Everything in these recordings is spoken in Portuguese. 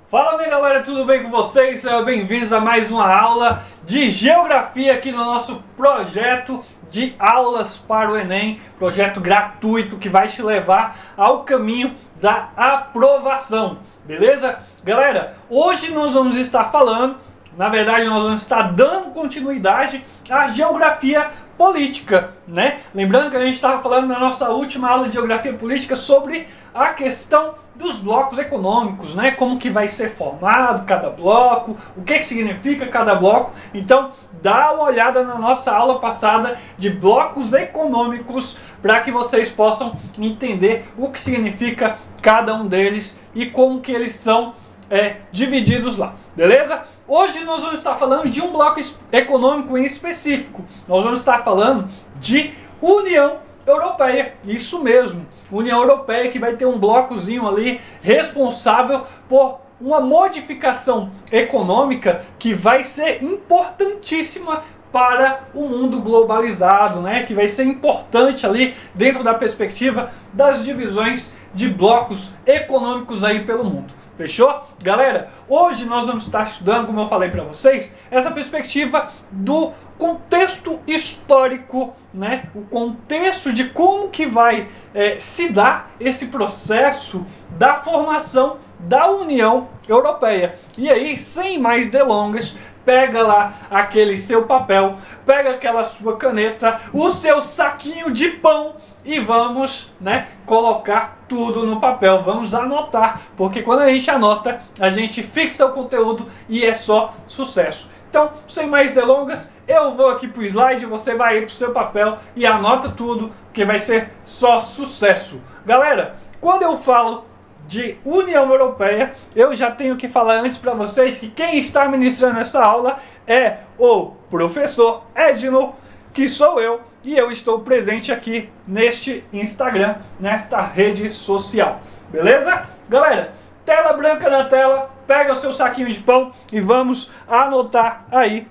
Fala minha galera, tudo bem com vocês? Sejam bem-vindos a mais uma aula de Geografia aqui no nosso projeto de aulas para o Enem, projeto gratuito que vai te levar ao caminho da aprovação, beleza? Galera, hoje nós vamos estar falando, na verdade nós vamos estar dando continuidade à Geografia Política, né? Lembrando que a gente estava falando na nossa última aula de Geografia Política sobre a questão dos blocos econômicos, né? Como que vai ser formado cada bloco, o que significa cada bloco. Então, dá uma olhada na nossa aula passada de blocos econômicos para que vocês possam entender o que significa cada um deles e como que eles são divididos lá, beleza? Hoje nós vamos estar falando de um bloco econômico em específico. Nós vamos estar falando de União Europeia, isso mesmo, União Europeia, que vai ter um blocozinho ali responsável por uma modificação econômica que vai ser importantíssima para o mundo globalizado, né? Que vai ser importante ali dentro da perspectiva das divisões de blocos econômicos aí pelo mundo. Fechou? Galera, hoje nós vamos estar estudando, como eu falei para vocês, essa perspectiva do contexto histórico, né? O contexto de como que vai se dar esse processo da formação da União Europeia. E aí, sem mais delongas, pega lá aquele seu papel, pega aquela sua caneta, o seu saquinho de pão e vamos, né, colocar tudo no papel. Vamos anotar, porque quando a gente anota, a gente fixa o conteúdo e é só sucesso. Então, sem mais delongas, eu vou aqui pro slide, você vai aí pro seu papel e anota tudo, que vai ser só sucesso. Galera, quando eu falo de União Europeia, eu já tenho que falar antes para vocês que quem está ministrando essa aula é o professor Edno, que sou eu, e eu estou presente aqui neste Instagram, nesta rede social, beleza? Galera, tela branca na tela, pega o seu saquinho de pão e vamos anotar aí,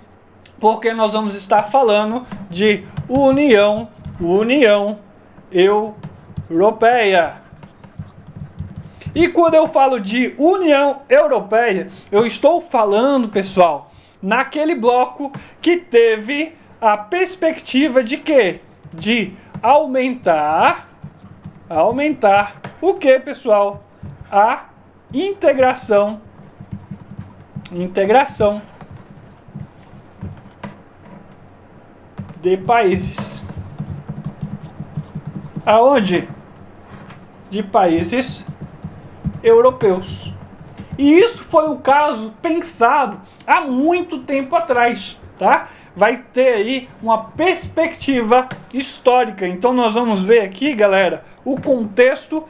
porque nós vamos estar falando de União Europeia. E quando eu falo de União Europeia, eu estou falando, pessoal, naquele bloco que teve a perspectiva de quê? De aumentar o que, pessoal? A integração de países. Aonde? De países europeus. E isso foi um caso pensado há muito tempo atrás, tá? Vai ter aí uma perspectiva histórica. Então nós vamos ver aqui, galera, o contexto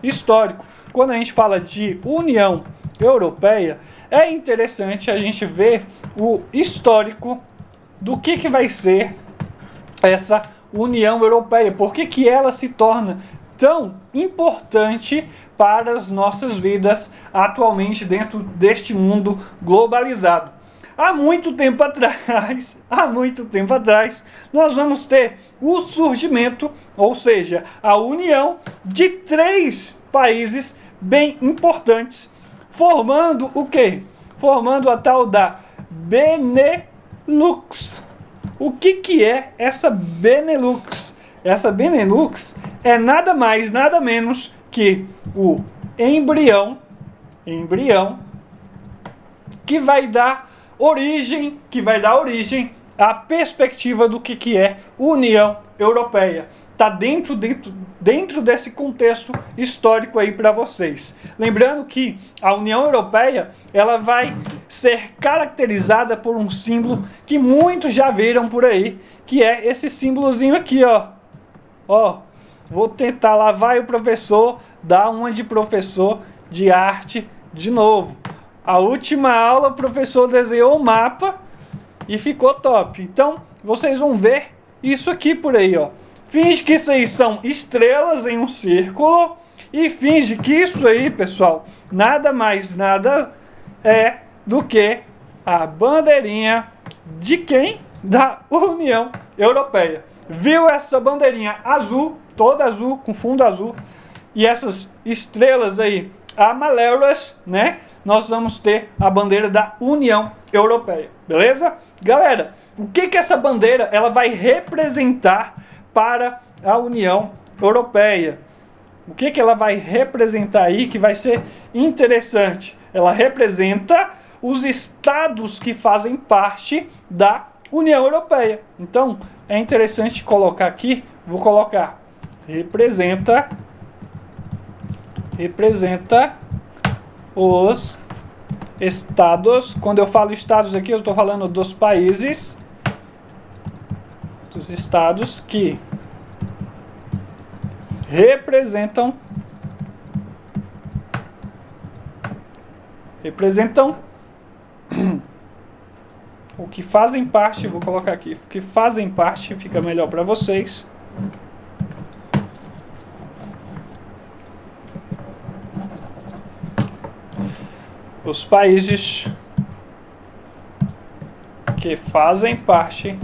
histórico. Quando a gente fala de União Europeia, é interessante a gente ver o histórico do que vai ser essa União Europeia. Por que ela se torna tão importante para as nossas vidas atualmente dentro deste mundo globalizado? Há muito tempo atrás, nós vamos ter o surgimento, ou seja, a união de 3 países bem importantes, formando o quê? Formando a tal da Benelux. O que é essa Benelux? Essa Benelux é nada mais, nada menos que o embrião que vai dar origem à perspectiva do que é União Europeia. Está dentro desse contexto histórico aí para vocês. Lembrando que a União Europeia, ela vai ser caracterizada por um símbolo que muitos já viram por aí, que é esse símbolozinho aqui, ó. Ó, vou tentar, lá vai o professor, dar uma de professor de arte de novo. A última aula o professor desenhou o mapa e ficou top. Então, vocês vão ver isso aqui por aí, ó. Finge que isso aí são estrelas em um círculo e finge que isso aí, pessoal, nada mais, nada é do que a bandeirinha de quem? Da União Europeia. Viu essa bandeirinha azul, toda azul, com fundo azul, e essas estrelas aí amarelas, né, nós vamos ter a bandeira da União Europeia, beleza? Galera, o que essa bandeira ela vai representar para a União Europeia? O que ela vai representar aí que vai ser interessante? Ela representa os estados que fazem parte da União Europeia. Então, é interessante colocar aqui, vou colocar, representa os estados. Quando eu falo estados aqui, eu estou falando dos países, dos estados que representam o que fazem parte, vou colocar aqui, o que fazem parte, fica melhor para vocês. Os países que fazem parte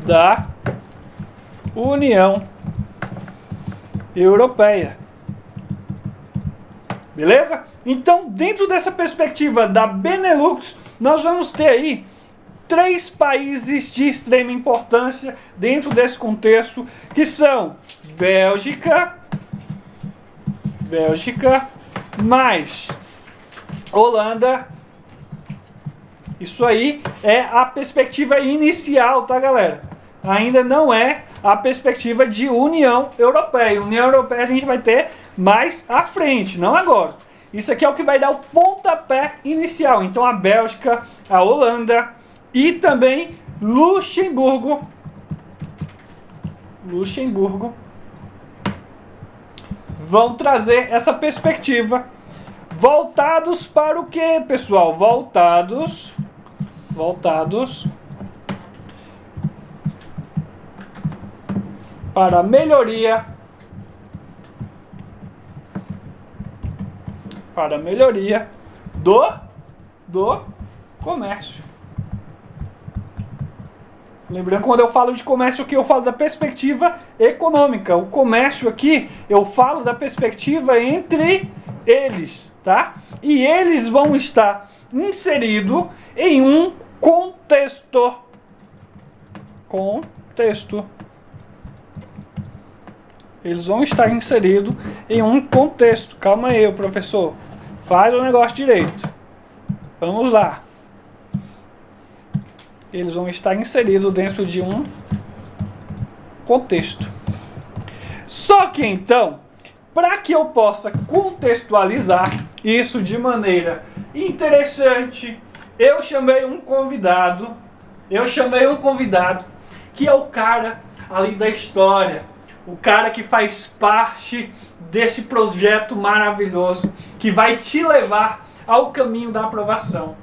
da União Europeia. Beleza? Então, dentro dessa perspectiva da Benelux, nós vamos ter aí 3 países de extrema importância dentro desse contexto, que são Bélgica, mais Holanda. Isso aí é a perspectiva inicial, tá, galera? Ainda não é a perspectiva de União Europeia. União Europeia a gente vai ter mais à frente, não agora. Isso aqui é o que vai dar o pontapé inicial. Então a Bélgica, a Holanda e também Luxemburgo vão trazer essa perspectiva. Voltados para o quê, pessoal? Voltados para a melhoria do comércio. Lembrando, quando eu falo de comércio aqui, eu falo da perspectiva econômica. O comércio aqui, eu falo da perspectiva entre eles, tá? E eles vão estar inseridos em um contexto. Eles vão estar inseridos em um contexto. Calma aí, professor. Faz o negócio direito. Vamos lá. Eles vão estar inseridos dentro de um contexto. Só que então, para que eu possa contextualizar isso de maneira interessante, eu chamei um convidado que é o cara ali da história, o cara que faz parte desse projeto maravilhoso que vai te levar ao caminho da aprovação.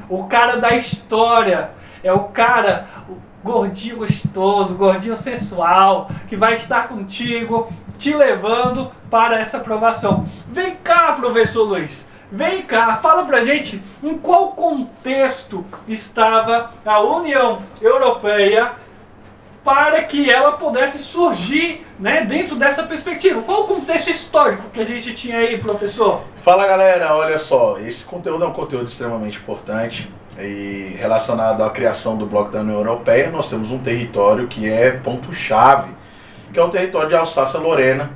O cara da história é o cara, o gordinho gostoso, gordinho sensual, que vai estar contigo, te levando para essa aprovação. Vem cá, professor Luiz, vem cá, fala pra gente em qual contexto estava a União Europeia para que ela pudesse surgir, né, dentro dessa perspectiva. Qual o contexto histórico que a gente tinha aí, professor? Fala, galera, olha só, esse conteúdo é um conteúdo extremamente importante e relacionado à criação do Bloco da União Europeia. Nós temos um território que é ponto-chave, que é o território de Alsácia-Lorena,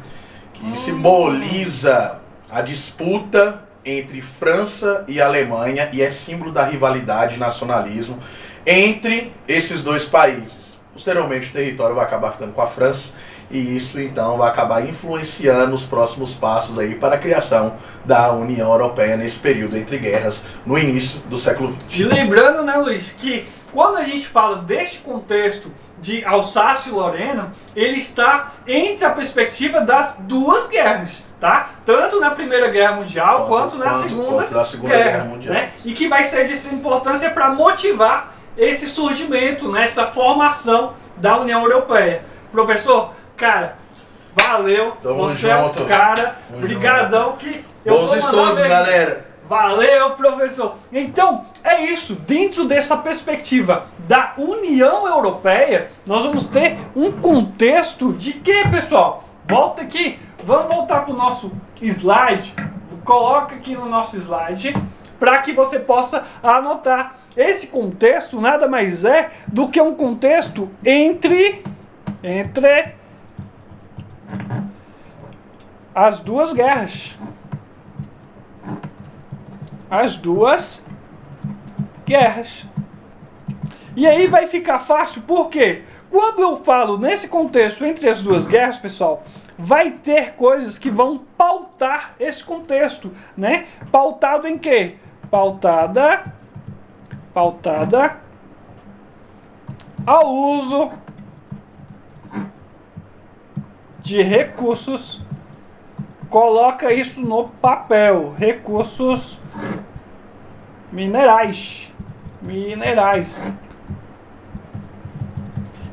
que simboliza a disputa entre França e Alemanha e é símbolo da rivalidade e nacionalismo entre esses dois países. Posteriormente o território vai acabar ficando com a França e isso então vai acabar influenciando os próximos passos aí para a criação da União Europeia nesse período entre guerras no início do século XX. E lembrando, né, Luiz, que quando a gente fala deste contexto de Alsácia e Lorena, ele está entre a perspectiva das duas guerras, tá? Tanto na Primeira Guerra Mundial quanto na Segunda Guerra Mundial. Né? E que vai ser de extrema importância para motivar esse surgimento, né, essa formação da União Europeia. Professor, cara, valeu. Tamo você junto. É o cara. Brigadão que eu bons estudos, galera. Valeu, professor! Então, é isso. Dentro dessa perspectiva da União Europeia, nós vamos ter um contexto de quê, pessoal? Volta aqui. Vamos voltar para o nosso slide. Coloca aqui no nosso slide para que você possa anotar. Esse contexto nada mais é do que um contexto entre as duas guerras. As duas guerras. E aí vai ficar fácil, porque quando eu falo nesse contexto entre as duas guerras, pessoal, vai ter coisas que vão pautar esse contexto, né? Pautado em quê? Pautada ao uso de recursos. Coloca isso no papel. Recursos minerais.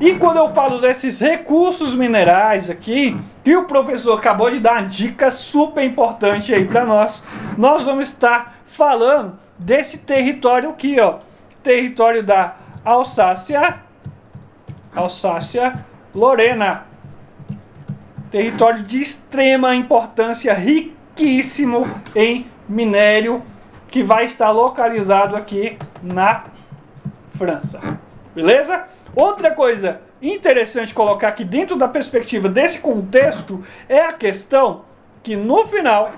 E quando eu falo desses recursos minerais aqui, que o professor acabou de dar uma dica super importante aí para nós, nós vamos estar falando desse território aqui, ó. Território da Alsácia-Lorena. Território de extrema importância, riquíssimo em minério, que vai estar localizado aqui na França. Beleza? Outra coisa interessante colocar aqui dentro da perspectiva desse contexto é a questão que no final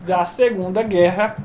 da Segunda Guerra,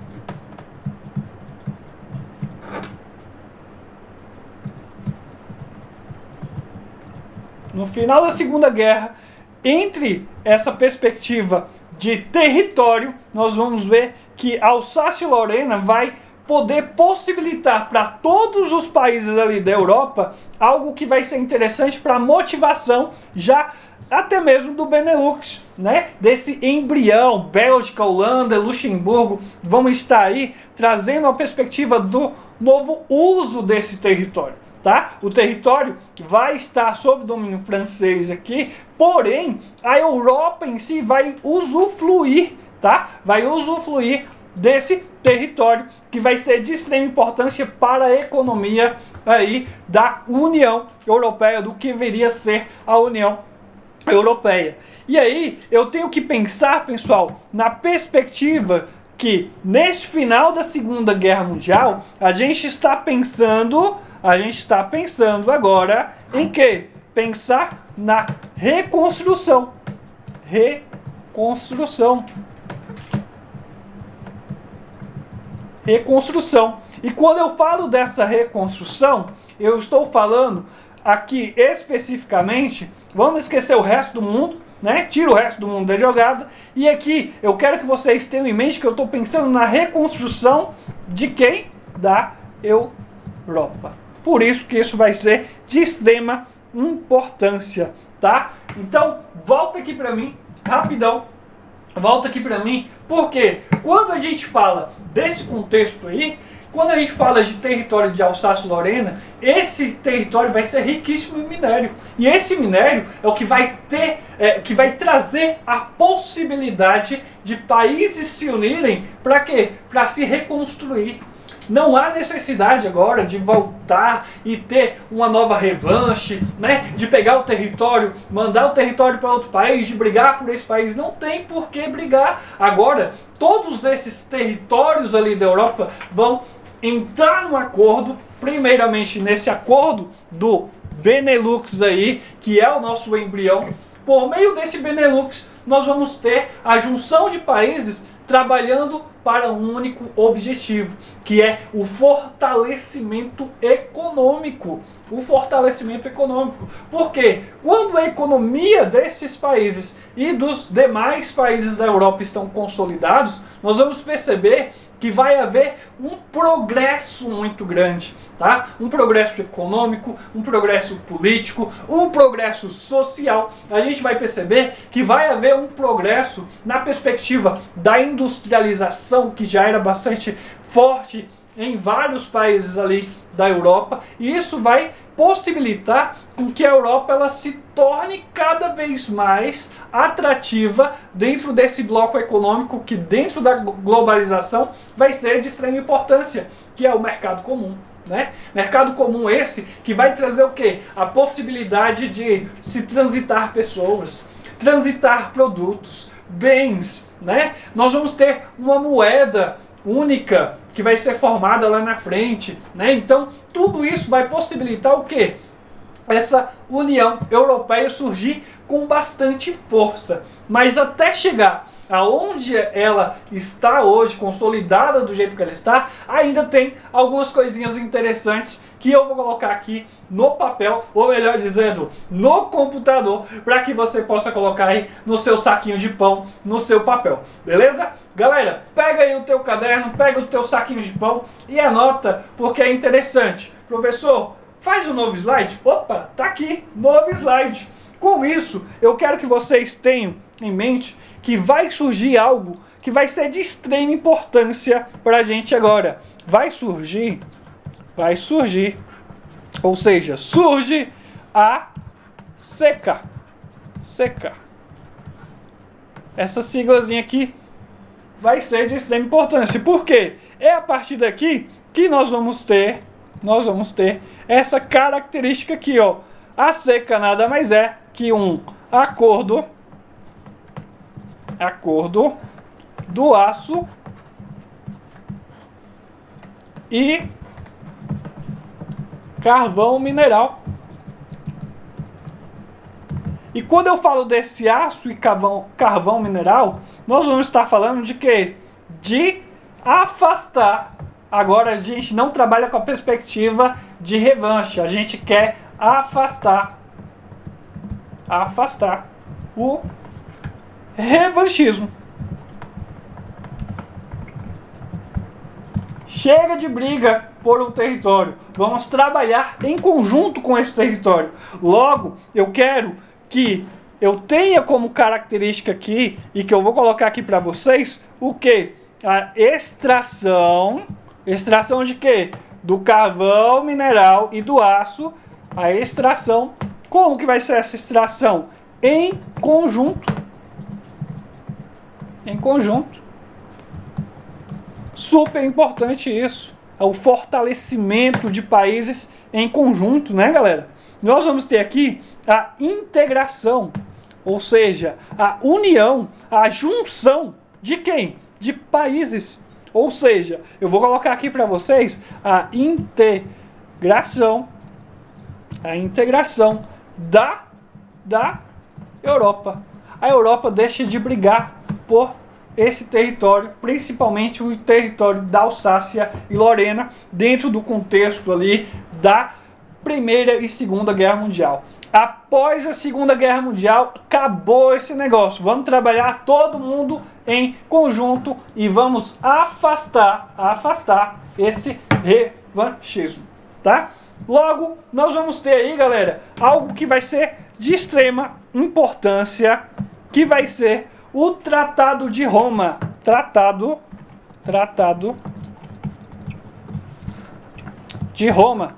entre essa perspectiva de território, nós vamos ver que a Alsácia-Lorena vai poder possibilitar para todos os países ali da Europa algo que vai ser interessante para a motivação já até mesmo do Benelux, né? Desse embrião, Bélgica, Holanda, Luxemburgo, vão estar aí trazendo a perspectiva do novo uso desse território. Tá? O território vai estar sob domínio francês aqui, porém a Europa em si vai usufruir, tá? Vai usufruir desse território que vai ser de extrema importância para a economia aí da União Europeia, do que viria a ser a União Europeia. E aí eu tenho que pensar, pessoal, na perspectiva que nesse final da Segunda Guerra Mundial a gente está pensando agora em quê? Pensar na reconstrução. Reconstrução. E quando eu falo dessa reconstrução, eu estou falando aqui especificamente, vamos esquecer o resto do mundo, né? Tira o resto do mundo da jogada. E aqui eu quero que vocês tenham em mente que eu estou pensando na reconstrução de quem? Da Europa. Por isso que isso vai ser de extrema importância, tá? Então, volta aqui para mim, rapidão. Volta aqui para mim, porque quando a gente fala desse contexto aí, quando a gente fala de território de Alsácia-Lorena, esse território vai ser riquíssimo em minério. E esse minério é o que vai ter, que vai trazer a possibilidade de países se unirem para quê? Para se reconstruir. Não há necessidade agora de voltar e ter uma nova revanche, né? De pegar o território, mandar o território para outro país, de brigar por esse país. Não tem por que brigar. Agora, todos esses territórios ali da Europa vão entrar num acordo, primeiramente nesse acordo do Benelux aí, que é o nosso embrião. Por meio desse Benelux, nós vamos ter a junção de países trabalhando para um único objetivo, que é o fortalecimento econômico. O fortalecimento econômico. Porque quando a economia desses países e dos demais países da Europa estão consolidados, nós vamos perceber que vai haver um progresso muito grande, tá? Um progresso econômico, um progresso político, um progresso social. A gente vai perceber que vai haver um progresso na perspectiva da industrialização, que já era bastante forte em vários países ali da Europa, e isso vai possibilitar com que a Europa ela se torne cada vez mais atrativa dentro desse bloco econômico que dentro da globalização vai ser de extrema importância, que é o mercado comum. Né? Mercado comum esse que vai trazer o quê? A possibilidade de se transitar pessoas, transitar produtos, bens, né? Nós vamos ter uma moeda única que vai ser formada lá na frente, né? Então, tudo isso vai possibilitar o quê? Essa União Europeia surgir com bastante força. Mas até chegar aonde ela está hoje, consolidada do jeito que ela está, ainda tem algumas coisinhas interessantes que eu vou colocar aqui no papel, ou melhor dizendo, no computador, para que você possa colocar aí no seu saquinho de pão, no seu papel, beleza? Galera, pega aí o teu caderno, pega o teu saquinho de pão e anota, porque é interessante. Professor, faz um novo slide? Opa, tá aqui, novo slide. Com isso, eu quero que vocês tenham em mente que vai surgir algo que vai ser de extrema importância para a gente agora. Vai surgir, ou seja, surge a SECA. SECA. Essa siglazinha aqui vai ser de extrema importância. Por quê? É a partir daqui que nós vamos ter essa característica aqui, ó. A SECA nada mais é que um acordo do aço e carvão mineral. E quando eu falo desse aço e carvão mineral, nós vamos estar falando de quê? De afastar. Agora a gente não trabalha com a perspectiva de revanche, a gente quer afastar o revanchismo. Chega de briga por um território. Vamos trabalhar em conjunto com esse território. Logo, eu quero que eu tenha como característica aqui, e que eu vou colocar aqui para vocês, o que? A extração de quê? Do carvão mineral e do aço. A extração. Como que vai ser essa extração? Em conjunto. Em conjunto. Super importante isso. É o fortalecimento de países em conjunto, né, galera? Nós vamos ter aqui a integração, ou seja, a união, a junção de quem? De países. Ou seja, eu vou colocar aqui para vocês a integração da Europa. A Europa deixa de brigar por esse território, principalmente o território da Alsácia e Lorena, dentro do contexto ali da Primeira e Segunda Guerra Mundial. Após a Segunda Guerra Mundial, acabou esse negócio. Vamos trabalhar todo mundo em conjunto e vamos afastar esse revanchismo, tá? Logo, nós vamos ter aí, galera, algo que vai ser de extrema importância, que vai ser o Tratado de Roma. Tratado de Roma.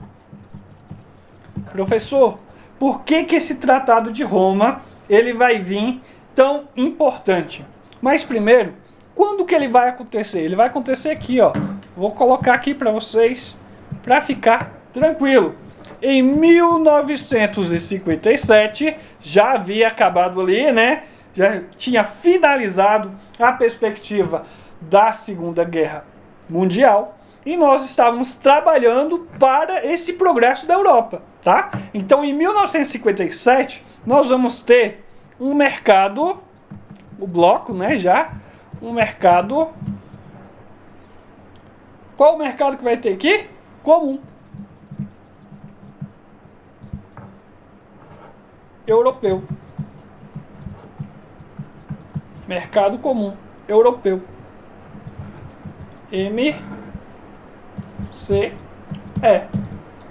Professor, por que esse Tratado de Roma ele vai vir tão importante? Mas primeiro, quando que ele vai acontecer? Ele vai acontecer aqui, ó. Vou colocar aqui para vocês, para ficar tranquilo. Em 1957, já havia acabado ali, né? Já tinha finalizado a perspectiva da Segunda Guerra Mundial e nós estávamos trabalhando para esse progresso da Europa, tá? Então, em 1957, nós vamos ter um mercado, o bloco, né, já, um mercado. Qual o mercado que vai ter aqui? Comum. Europeu. Mercado comum europeu. MCE.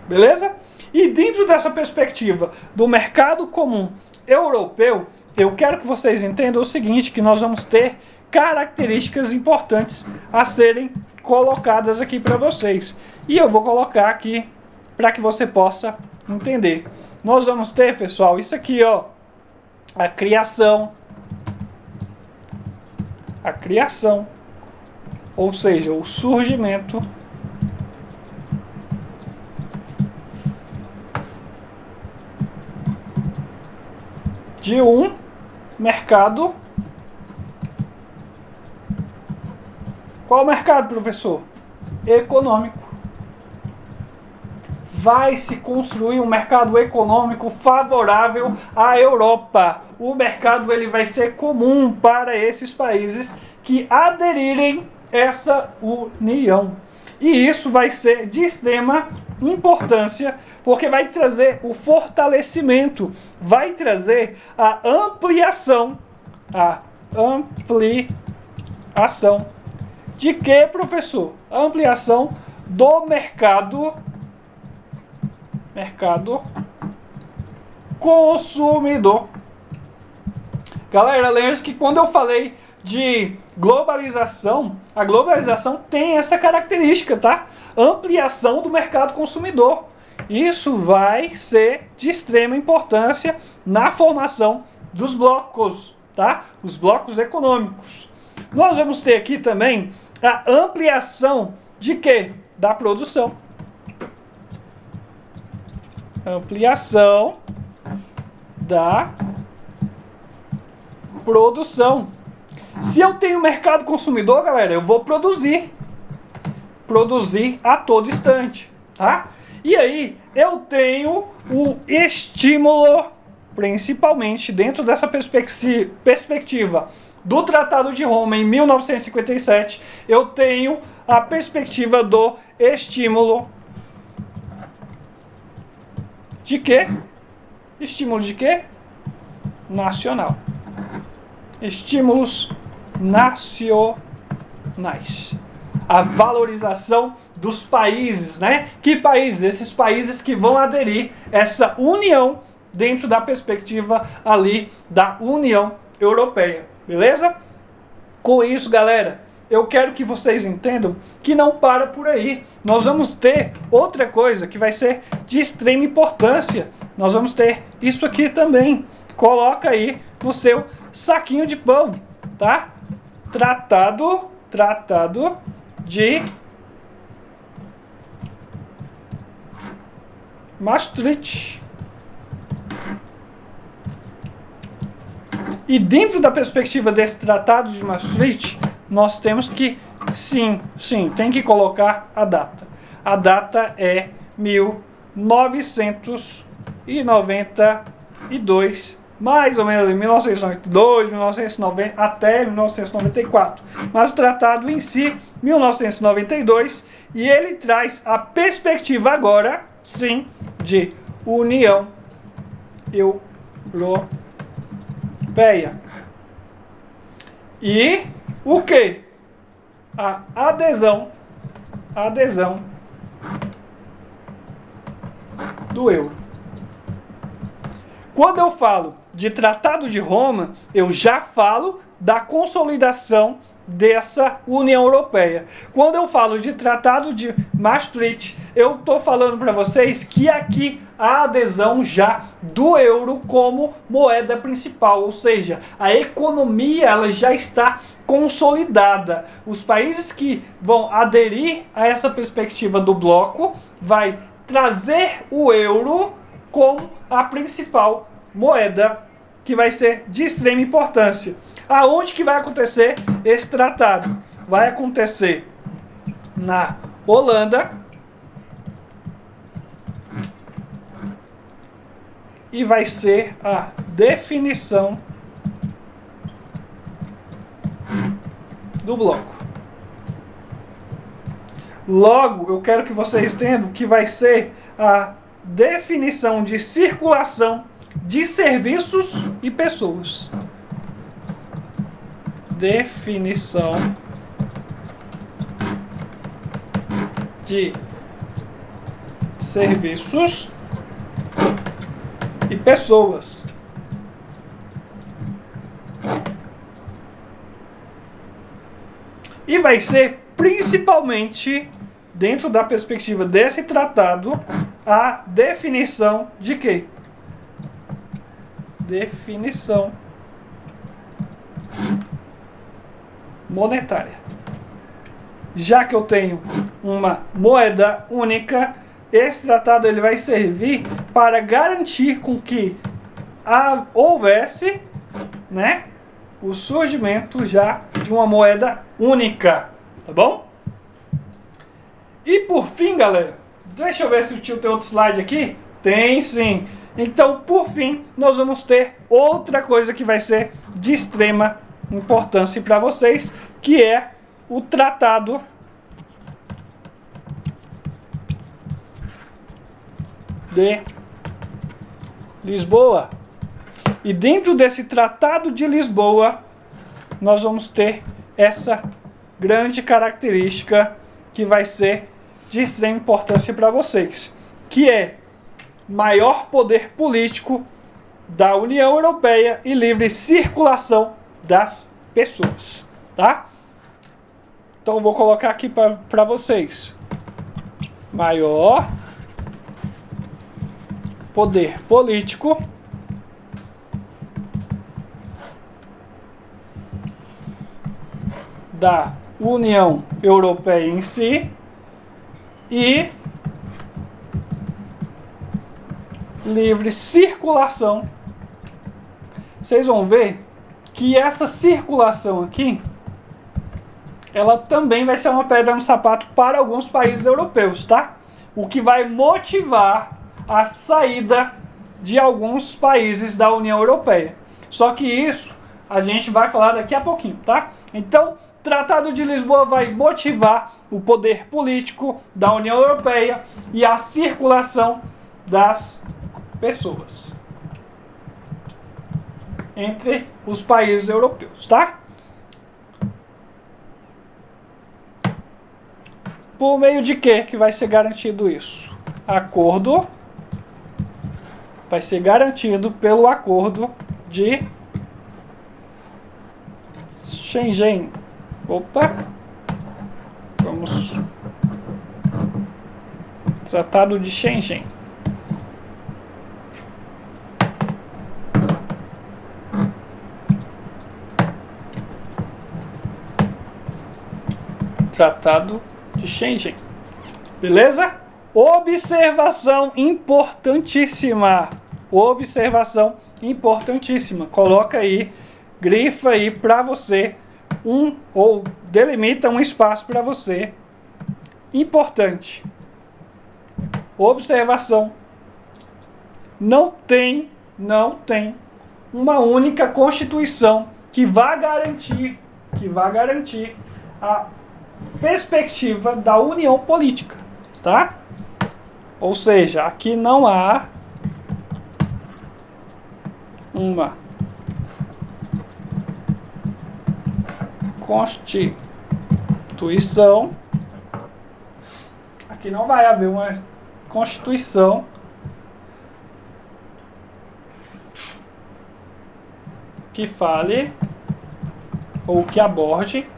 Beleza? E dentro dessa perspectiva do mercado comum europeu, eu quero que vocês entendam o seguinte, que nós vamos ter características importantes a serem colocadas aqui para vocês. E eu vou colocar aqui para que você possa entender. Nós vamos ter, pessoal, isso aqui, ó, a criação, ou seja, o surgimento de um mercado. Qual mercado, professor? Econômico. Vai se construir um mercado econômico favorável à Europa. O mercado ele vai ser comum para esses países que aderirem a essa união. E isso vai ser de extrema importância, porque vai trazer o fortalecimento, vai trazer a ampliação. De que, professor? A ampliação do mercado consumidor. Galera, lembre-se que quando eu falei de globalização, a globalização tem essa característica, tá? Ampliação do mercado consumidor. Isso vai ser de extrema importância na formação dos blocos, tá? Os blocos econômicos. Nós vamos ter aqui também a ampliação de quê? Da produção. Ampliação da produção. Se eu tenho mercado consumidor, galera, eu vou produzir a todo instante, tá? E aí eu tenho o estímulo, principalmente dentro dessa perspectiva do Tratado de Roma em 1957, eu tenho a perspectiva do estímulo de quê? Estímulo de quê? Nacional. Estímulos nacionais. A valorização dos países, né? Que países? Esses países que vão aderir a essa união dentro da perspectiva ali da União Europeia. Beleza? Com isso, galera, eu quero que vocês entendam que não para por aí. Nós vamos ter outra coisa que vai ser de extrema importância. Nós vamos ter isso aqui também. Coloca aí no seu saquinho de pão, tá? Tratado de Maastricht. E dentro da perspectiva desse Tratado de Maastricht, nós temos que, sim, tem que colocar a data. A data é 1992, mais ou menos em 1992, 1990, até 1994. Mas o tratado em si, 1992, e ele traz a perspectiva agora, sim, de União Europeia. E o que? A adesão do euro. Quando eu falo de Tratado de Roma, eu já falo da consolidação dessa União Europeia. Quando eu falo de Tratado de Maastricht, eu estou falando para vocês que aqui a adesão já do euro como moeda principal, ou seja, a economia ela já está consolidada. Os países que vão aderir a essa perspectiva do bloco vai trazer o euro como a principal moeda que vai ser de extrema importância. Aonde que vai acontecer esse tratado? Vai acontecer na Holanda e vai ser a definição do bloco. Logo, eu quero que vocês entendam que vai ser a definição de circulação de serviços e pessoas. Definição de serviços e pessoas. E vai ser principalmente dentro da perspectiva desse tratado, a definição de quê? Definição monetária. Já que eu tenho uma moeda única, esse tratado ele vai servir para garantir com que houvesse, né, o surgimento já de uma moeda única, tá bom? E por fim, galera, deixa eu ver se o tio tem outro slide aqui. Tem sim. Então, por fim, nós vamos ter outra coisa que vai ser de extrema importância para vocês, que é o Tratado de Lisboa. E dentro desse Tratado de Lisboa, nós vamos ter essa grande característica que vai ser de extrema importância para vocês, que é maior poder político da União Europeia e livre circulação das pessoas, tá? Então eu vou colocar aqui para vocês. Maior poder político da União Europeia em si e livre circulação. Vocês vão ver que essa circulação aqui, ela também vai ser uma pedra no sapato para alguns países europeus, tá? O que vai motivar a saída de alguns países da União Europeia. Só que isso a gente vai falar daqui a pouquinho, tá? Então, Tratado de Lisboa vai motivar o poder político da União Europeia e a circulação das pessoas entre os países europeus, tá? Por meio de que vai ser garantido isso? Acordo vai ser garantido pelo Acordo de Schengen. Opa! Vamos. Tratado de Schengen. Tratado de Schengen. Beleza? Observação importantíssima. Observação importantíssima. Coloca aí, grifa aí para você ou delimita um espaço para você. Importante. Observação. Não tem uma única Constituição que vá garantir a perspectiva da união política, tá? Ou seja, aqui não há uma Constituição, aqui não vai haver uma Constituição que fale ou que aborde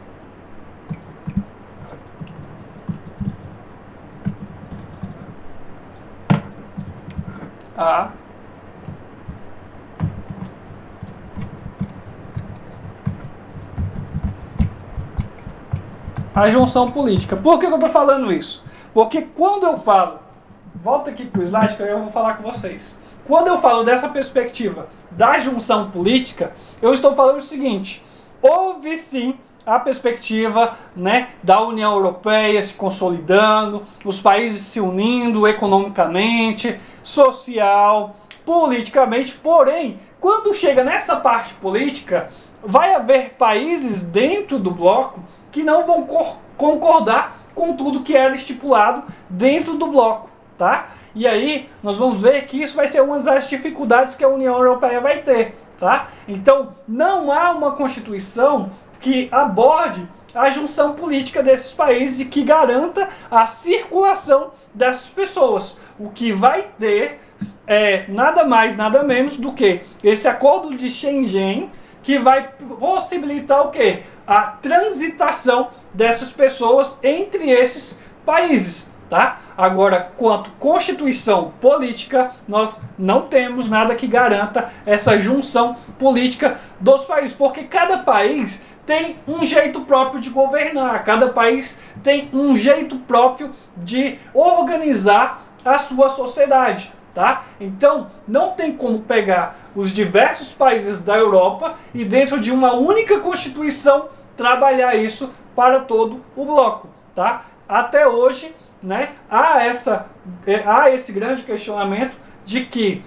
a junção política. Por que eu estou falando isso? Porque quando eu falo, volta aqui para o slide que eu vou falar com vocês. Quando eu falo dessa perspectiva da junção política, eu estou falando o seguinte: houve sim a perspectiva, né, da União Europeia se consolidando, os países se unindo economicamente, social, politicamente, porém, quando chega nessa parte política, vai haver países dentro do bloco que não vão concordar com tudo que era estipulado dentro do bloco, tá? E aí nós vamos ver que isso vai ser uma das dificuldades que a União Europeia vai ter, tá? Então não há uma Constituição que aborde a junção política desses países e que garanta a circulação dessas pessoas. O que vai ter é nada mais, nada menos do que esse acordo de Schengen, que vai possibilitar o quê? A transitação dessas pessoas entre esses países, tá? Agora, quanto constituição política, nós não temos nada que garanta essa junção política dos países, porque cada país tem um jeito próprio de governar, cada país tem um jeito próprio de organizar a sua sociedade, tá? Então, não tem como pegar os diversos países da Europa e dentro de uma única constituição trabalhar isso para todo o bloco, tá? Até hoje, né, há esse grande questionamento de que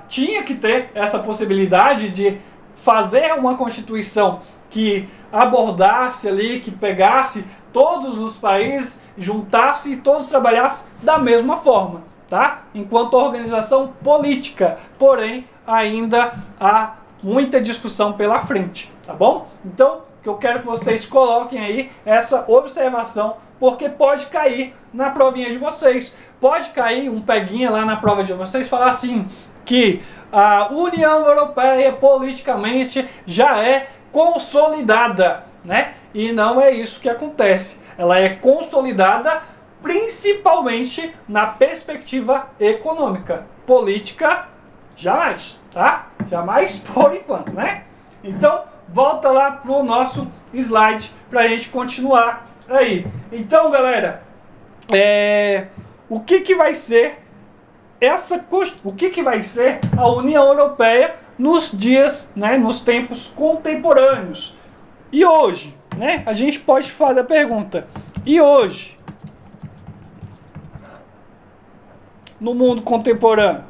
tinha que ter essa possibilidade de fazer uma constituição que abordasse ali, que pegasse todos os países, juntasse e todos trabalhassem da mesma forma, tá? Enquanto organização política, porém ainda há muita discussão pela frente, tá bom? Então, que eu quero que vocês coloquem aí essa observação, porque pode cair na provinha de vocês, pode cair um peguinha lá na prova de vocês, falar assim, que a União Europeia politicamente já é consolidada, né? E não é isso que acontece. Ela é consolidada principalmente na perspectiva econômica. Política, jamais, tá? Jamais por enquanto, né? Então, volta lá pro nosso slide para a gente continuar aí. Então, galera, o que vai ser a União Europeia nos dias, né, nos tempos contemporâneos? E hoje, né, a gente pode fazer a pergunta: e hoje, no mundo contemporâneo,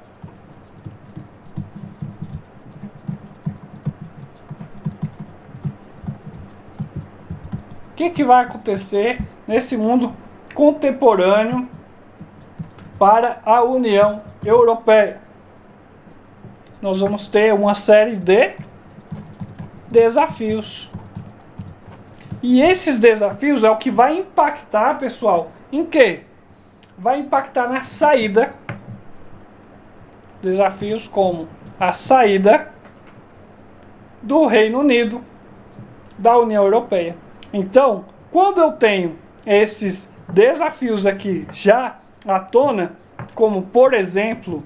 o que vai acontecer nesse mundo contemporâneo para a União Europeia? Nós vamos ter uma série de desafios. E esses desafios é o que vai impactar, pessoal, em quê? Vai impactar na saída. Desafios como a saída do Reino Unido da União Europeia. Então, quando eu tenho esses desafios aqui já à tona, como por exemplo,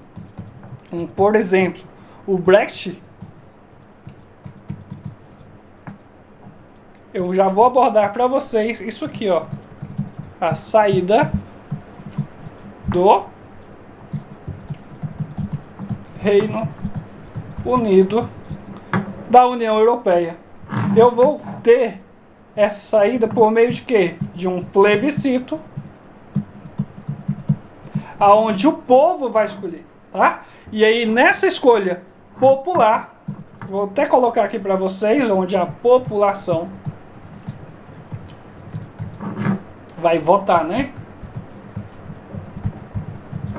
o Brexit, eu já vou abordar para vocês isso aqui, ó, a saída do Reino Unido da União Europeia. Eu vou ter essa saída por meio de quê? De um plebiscito, aonde o povo vai escolher, tá? E aí nessa escolha popular, vou até colocar aqui para vocês, onde a população vai votar, né?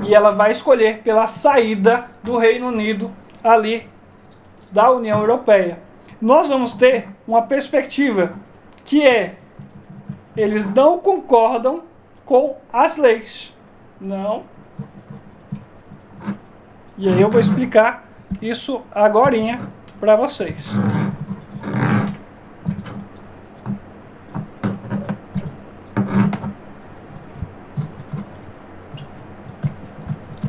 E ela vai escolher pela saída do Reino Unido ali da União Europeia. Nós vamos ter uma perspectiva que eles não concordam com as leis. Não. E aí eu vou explicar isso agorinha para vocês.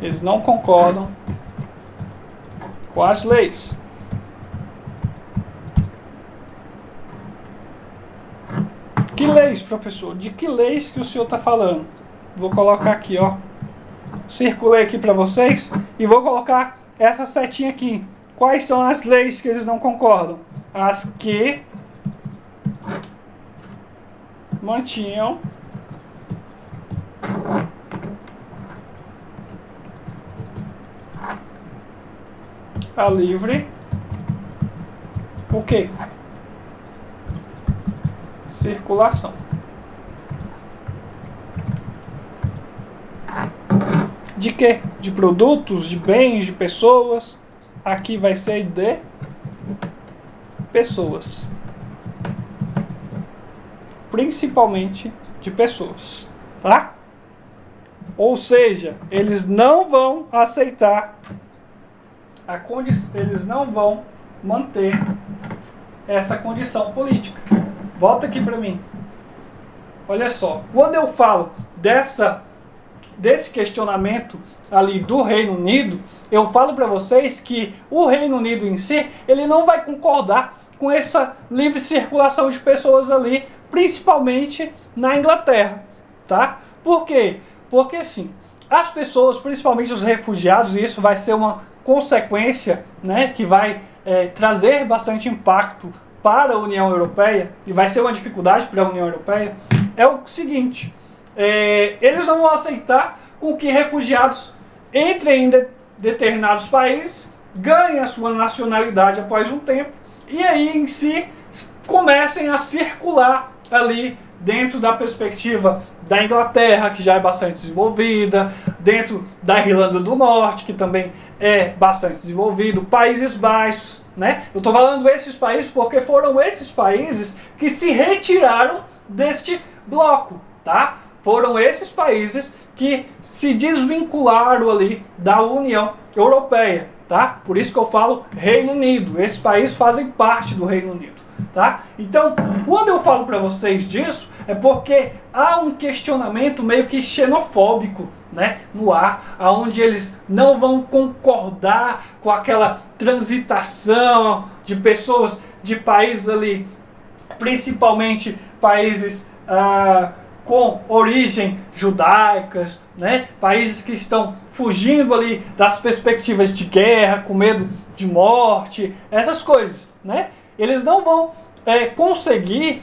Eles não concordam com as leis. Que leis, professor? De que leis que o senhor está falando? Vou colocar aqui, ó. Circulei aqui para vocês e vou colocar essa setinha aqui. Quais são as leis que eles não concordam? As que mantinham a livre o quê? Circulação. De quê? De produtos, de bens, de pessoas. Aqui vai ser de pessoas. Principalmente de pessoas, tá? Ou seja, eles não vão aceitar eles não vão manter essa condição política. Volta aqui para mim. Olha só, quando eu falo desse questionamento ali do Reino Unido, eu falo para vocês que o Reino Unido em si, ele não vai concordar com essa livre circulação de pessoas ali, principalmente na Inglaterra, tá? Por quê? Porque assim, as pessoas, principalmente os refugiados, e isso vai ser uma consequência, né, que vai trazer bastante impacto para a União Europeia, e vai ser uma dificuldade para a União Europeia, é o seguinte, eles não vão aceitar com que refugiados entrem em determinados países, ganhem a sua nacionalidade após um tempo, e aí em si comecem a circular ali dentro da perspectiva da Inglaterra, que já é bastante desenvolvida, dentro da Irlanda do Norte, que também é bastante desenvolvido, Países Baixos, né? Eu estou falando esses países porque foram esses países que se retiraram deste bloco, tá? Foram esses países que se desvincularam ali da União Europeia, tá? Por isso que eu falo Reino Unido. Esses países fazem parte do Reino Unido, tá? Então, quando eu falo para vocês disso, é porque há um questionamento meio que xenofóbico, né, no ar, onde eles não vão concordar com aquela transitação de pessoas de países ali, principalmente países com origem judaicas, né, países que estão fugindo ali das perspectivas de guerra, com medo de morte, essas coisas, né? Eles não vão conseguir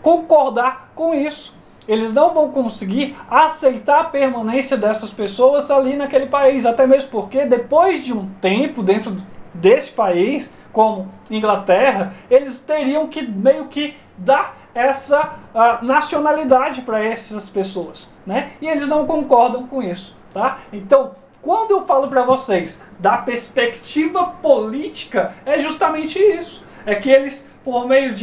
concordar com isso. Eles não vão conseguir aceitar a permanência dessas pessoas ali naquele país, até mesmo porque depois de um tempo dentro desse país, como Inglaterra, eles teriam que meio que dar essa nacionalidade para essas pessoas, né? E eles não concordam com isso, tá? Então, quando eu falo para vocês da perspectiva política, é justamente isso. É que eles, por meio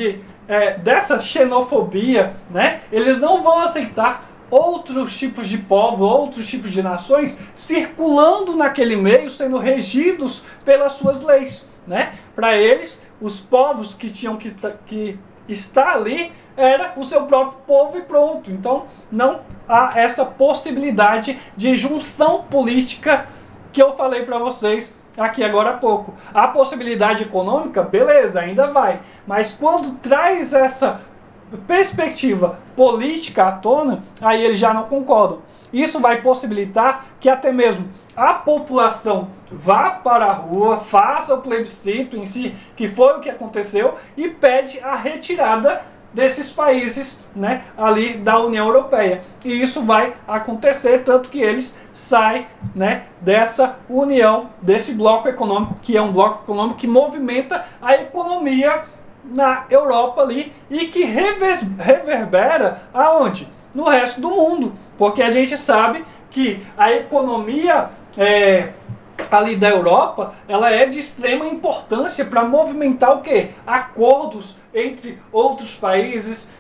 dessa xenofobia, né, eles não vão aceitar outros tipos de povos, outros tipos de nações circulando naquele meio, sendo regidos pelas suas leis, né? Para eles, os povos que tinham que estar ali era o seu próprio povo e pronto. Então não há essa possibilidade de junção política que eu falei para vocês aqui agora há pouco. A possibilidade econômica, beleza, ainda vai. Mas quando traz essa perspectiva política à tona, aí eles já não concordam. Isso vai possibilitar que até mesmo a população vá para a rua, faça o plebiscito em si, que foi o que aconteceu, e pede a retirada desses países, né, ali da União Europeia. E isso vai acontecer, tanto que eles saem, né, dessa união, desse bloco econômico, que é um bloco econômico que movimenta a economia na Europa ali e que reverbera aonde? No resto do mundo. Porque a gente sabe que a economia ali da Europa, ela é de extrema importância para movimentar o quê? Acordos entre outros países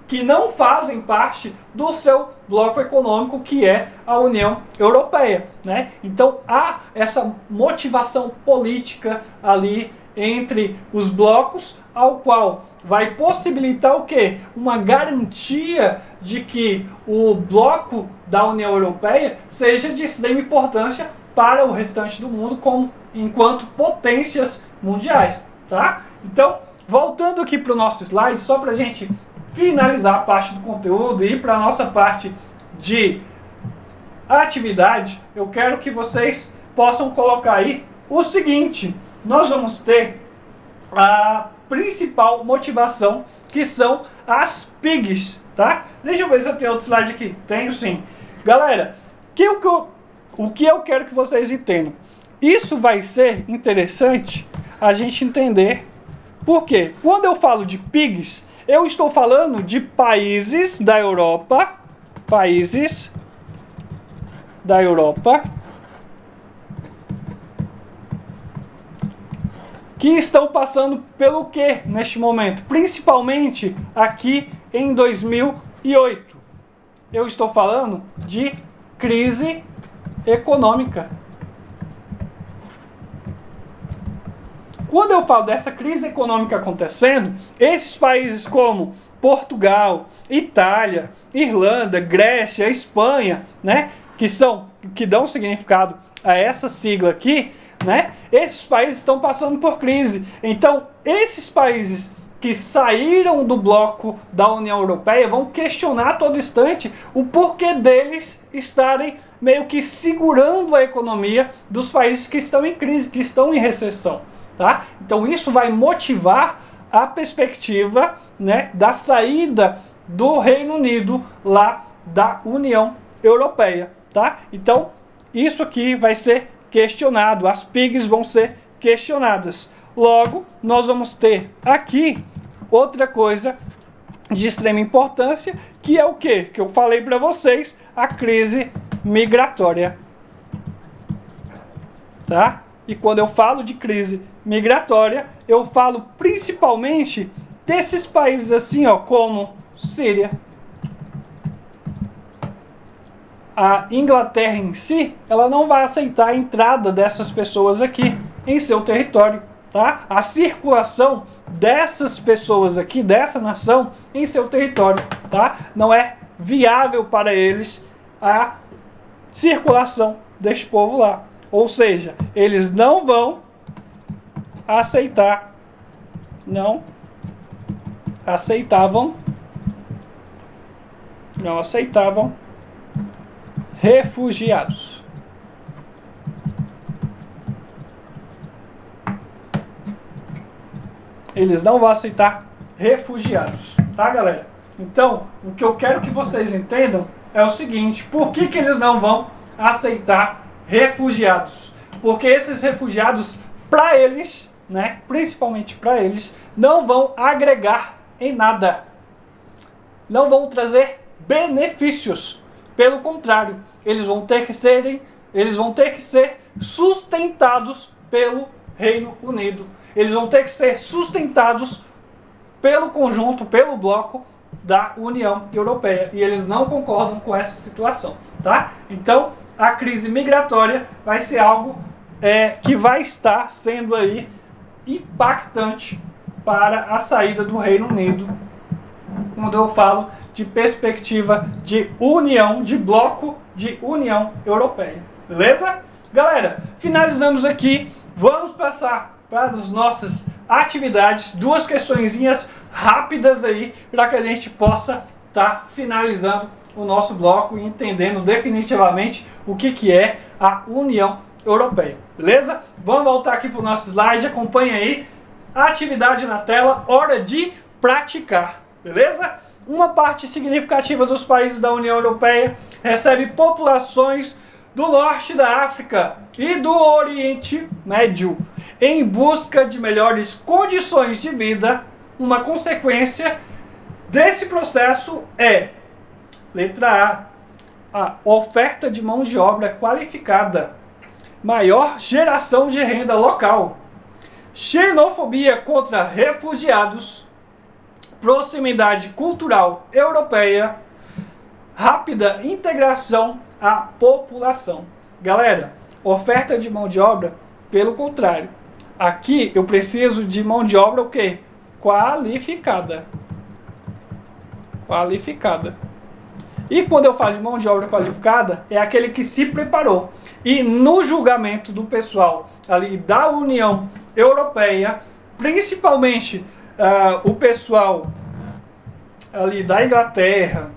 que não fazem parte do seu bloco econômico, que é a União Europeia, né? Então há essa motivação política ali entre os blocos, ao qual vai possibilitar o quê? Uma garantia de que o bloco da União Europeia seja de extrema importância para o restante do mundo enquanto potências mundiais, tá? Então, voltando aqui para o nosso slide, só para a gente finalizar a parte do conteúdo e ir para a nossa parte de atividade, eu quero que vocês possam colocar aí o seguinte: nós vamos ter a principal motivação, que são as PIGs, tá? Deixa eu ver se eu tenho outro slide aqui. Tenho sim. Galera, o que eu quero que vocês entendam? Isso vai ser interessante a gente entender. Por quê? Quando eu falo de PIGs, eu estou falando de países da Europa, que estão passando pelo que neste momento? Principalmente aqui em 2008. Eu estou falando de crise econômica. quando eu falo dessa crise econômica acontecendo, esses países como Portugal, Itália, Irlanda, Grécia, Espanha, né, que dão significado a essa sigla aqui, né, esses países estão passando por crise. Então, esses países que saíram do bloco da União Europeia vão questionar a todo instante o porquê deles estarem meio que segurando a economia dos países que estão em crise, que estão em recessão, tá? Então isso vai motivar a perspectiva, né, da saída do Reino Unido lá da União Europeia, tá? Então isso aqui vai ser questionado, as PIGs vão ser questionadas. Logo, nós vamos ter aqui outra coisa de extrema importância, que é o quê? Que eu falei para vocês, a crise migratória. Tá? E quando eu falo de crise migratória, eu falo principalmente desses países assim, ó, como Síria. A Inglaterra em si, ela não vai aceitar a entrada dessas pessoas aqui em seu território. Tá? A circulação dessas pessoas aqui, dessa nação, em seu território, tá? Não é viável para eles a circulação deste povo lá. Ou seja, eles não vão aceitar, não aceitavam refugiados. Eles não vão aceitar refugiados, tá, galera? Então, o que eu quero que vocês entendam é o seguinte: por que eles não vão aceitar refugiados? Porque esses refugiados, para eles, né, principalmente para eles, não vão agregar em nada. Não vão trazer benefícios. Pelo contrário, eles vão ter que ser sustentados pelo Reino Unido. Eles vão ter que ser sustentados pelo conjunto, pelo bloco da União Europeia. E eles não concordam com essa situação, tá? Então, a crise migratória vai ser algo que vai estar sendo aí impactante para a saída do Reino Unido, quando eu falo de perspectiva de união, de bloco de União Europeia. Beleza? Galera, finalizamos aqui. Vamos passar para as nossas atividades, duas questõezinhas rápidas aí, para que a gente possa estar finalizando o nosso bloco e entendendo definitivamente o que é a União Europeia, beleza? Vamos voltar aqui para o nosso slide, acompanha aí, atividade na tela, hora de praticar, beleza? Uma parte significativa dos países da União Europeia recebe populações do norte da África e do Oriente Médio, em busca de melhores condições de vida. Uma consequência desse processo é, letra A oferta de mão de obra qualificada, maior geração de renda local, xenofobia contra refugiados, proximidade cultural europeia, rápida integração à população. Galera, oferta de mão de obra, pelo contrário. Aqui eu preciso de mão de obra o quê? Qualificada. Qualificada. E quando eu falo de mão de obra qualificada, é aquele que se preparou. E no julgamento do pessoal ali da União Europeia, principalmente o pessoal ali da Inglaterra,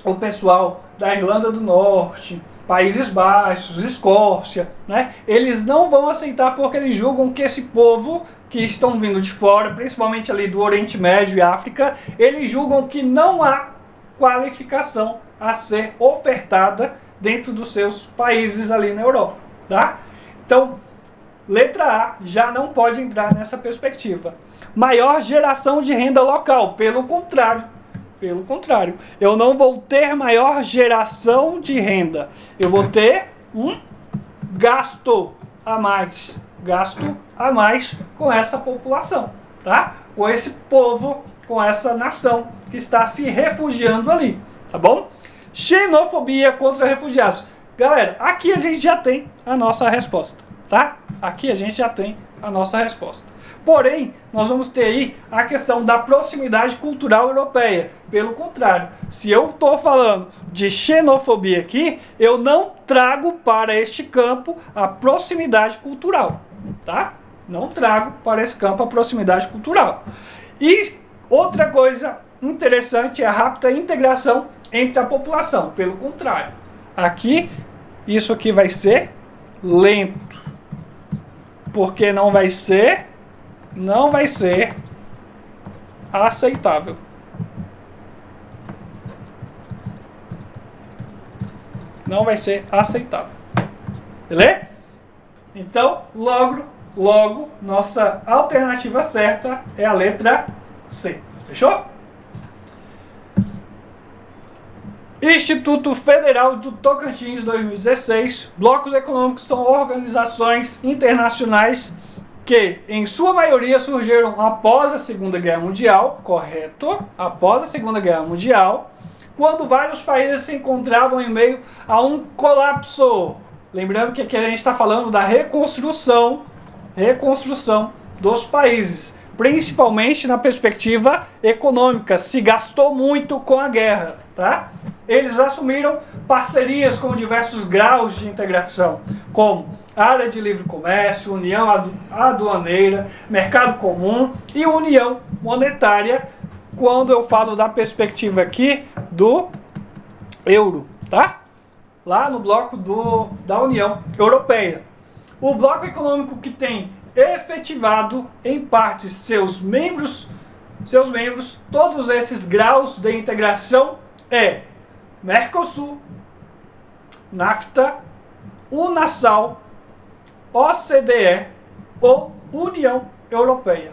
o pessoal da Irlanda do Norte, Países Baixos, Escócia, né? Eles não vão aceitar porque eles julgam que esse povo que estão vindo de fora, principalmente ali do Oriente Médio e África, eles julgam que não há qualificação a ser ofertada dentro dos seus países ali na Europa, tá? Então, letra A já não pode entrar nessa perspectiva. Maior geração de renda local, pelo contrário, eu não vou ter maior geração de renda, eu vou ter um gasto a mais com essa população, tá? Com esse povo, com essa nação que está se refugiando ali, tá bom? Xenofobia contra refugiados. Galera, aqui a gente já tem a nossa resposta, tá? Aqui a gente já tem a nossa resposta. Porém, nós vamos ter aí a questão da proximidade cultural europeia. Pelo contrário, se eu estou falando de xenofobia aqui, eu não trago para este campo a proximidade cultural, tá? Não trago para esse campo a proximidade cultural. E outra coisa interessante é a rápida integração entre a população. Pelo contrário, aqui, isso aqui vai ser lento, porque não vai ser aceitável. Não vai ser aceitável. Beleza? Então, logo, nossa alternativa certa é a letra C. Fechou? Instituto Federal do Tocantins 2016. Blocos econômicos são organizações internacionais que, em sua maioria, surgiram após a Segunda Guerra Mundial, correto? Após a Segunda Guerra Mundial, quando vários países se encontravam em meio a um colapso. Lembrando que aqui a gente está falando da reconstrução dos países, principalmente na perspectiva econômica. Se gastou muito com a guerra, tá? Eles assumiram parcerias com diversos graus de integração, como área de livre comércio, união aduaneira, mercado comum e união monetária, quando eu falo da perspectiva aqui do euro, tá? Lá no bloco da União Europeia. O bloco econômico que tem efetivado em parte seus membros, todos esses graus de integração é Mercosul, NAFTA, Unasal, OCDE ou União Europeia.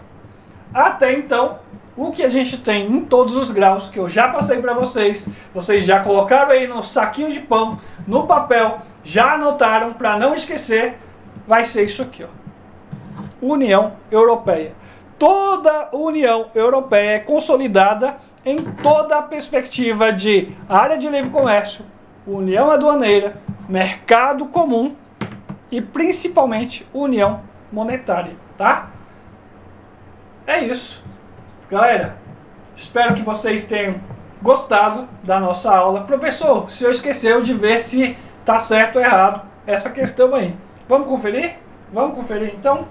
Até então, o que a gente tem em todos os graus que eu já passei para vocês já colocaram aí no saquinho de pão, no papel, já anotaram para não esquecer, vai ser isso aqui, ó. União Europeia. Toda a União Europeia é consolidada em toda a perspectiva de área de livre comércio, união aduaneira, mercado comum e principalmente união monetária, tá? É isso. Galera, espero que vocês tenham gostado da nossa aula. Professor, o senhor esqueceu de ver se tá certo ou errado essa questão aí. Vamos conferir? Vamos conferir então?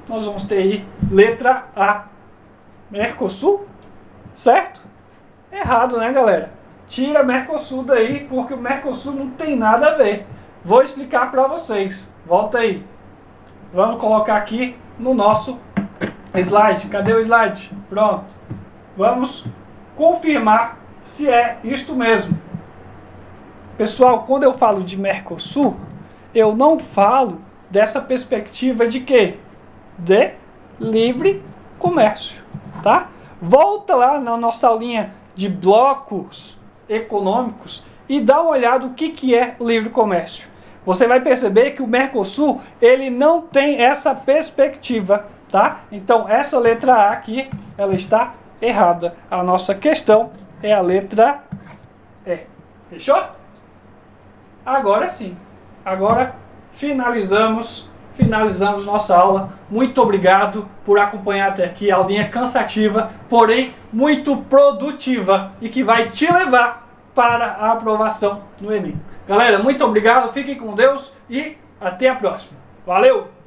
Nós vamos ter aí letra A, Mercosul, certo? Errado, né, galera? Tira Mercosul daí, porque o Mercosul não tem nada a ver. Vou explicar para vocês. Volta aí. Vamos colocar aqui no nosso slide. Cadê o slide? Pronto. Vamos confirmar se é isto mesmo. Pessoal, quando eu falo de Mercosul, eu não falo dessa perspectiva de quê? De livre comércio, tá? Volta lá na nossa aulinha de blocos econômicos e dá uma olhada o que é o livre comércio. Você vai perceber que o Mercosul, ele não tem essa perspectiva, tá? Então, essa letra A aqui, ela está errada. A nossa questão é a letra E. Fechou? Agora sim. Agora finalizamos nossa aula. Muito obrigado por acompanhar até aqui. A aulinha cansativa, porém muito produtiva e que vai te levar para a aprovação no Enem. Galera, muito obrigado, fiquem com Deus e até a próxima. Valeu!